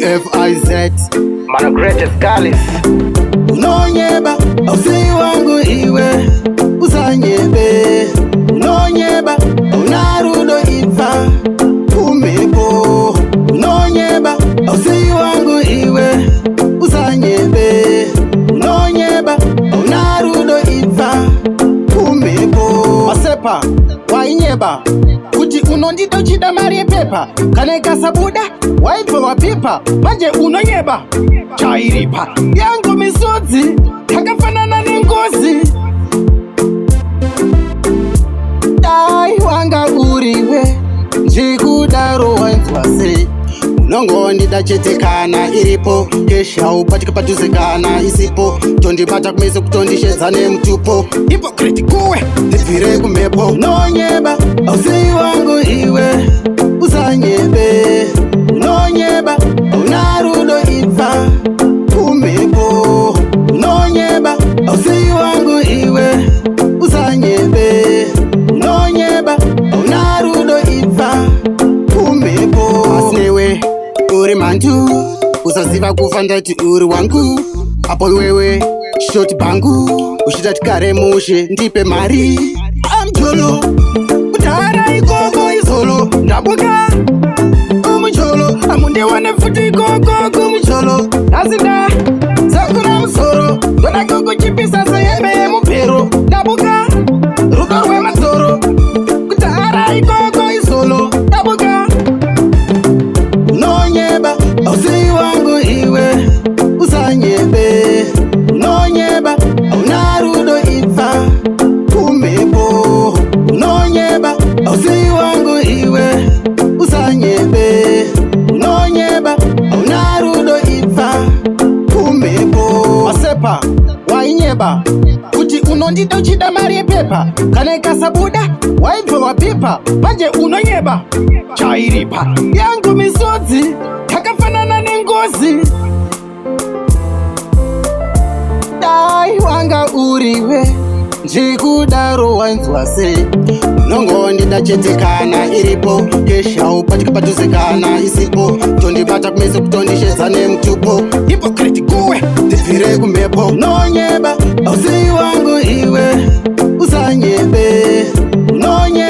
T-N-I-C E Mana greatest girls. Unonyeba ausi wangu iwe usanyebe. Unonyeba unarudo ifa umepo. Unonyeba ausi wangu iwe usanyebe. Unonyeba unarudo ifa umepo. Masepa wainyeba kuti unondito chida mari pepa kana ikasabuda waipa wapipa manje unonyeba chairipa yangu misodzi takafanana nengozi. Dai wanga uriwe njikudaro wainzwa sei unongondida chete kana iripo kesha upatika padhuze kana isipo tondibata kumese kutondishedza nemutupo hipokriti kuwe ndibvire kumhepo. Unonyeba ausi wangu iwe usanyebe. Unonyeba unarudo ifa kumhepo. Unonyeba ausi wangu iwe usanyebe. Unonyeba unarudo ifa kumhepo. Asinewe uri mantu usaziva kufa ndati uri wangu apo wewe shoti bangu uchitati kare mushe ndipe mari amjolo kudhara ikoko izolo ndabuka umucholo amundewane futi ikoko kumucholo azinda zakura musoro kona kukuchipisa sayembe yemupero ndabuka rudo rwemadzoro kudhara ikoko izolo ndabuka. Unonyeba ausi wangu iwe usanyebe. Unonyeba unarudo ifa kumhepo. Unonyeba ausi wangu iwe usanyebe. Unonyeba unarudo ifa kumhepo. Masepa wainyeba kuti unondito chida mari pepa kana ikasabuda waibva wapipa manje unonyeba chairipa yangu misodzi takafanana nengozi. Dai wanga uriwe njikudaro wainzwa sei unongondida chete kana iripo kesha upatika padhuze kana isipo tondibata kumese kutondishedza nemutupo hipokriti kuwe ndibvire kumhepo. Unonyeba ausi wangu iwe usanyebe. Unonyeba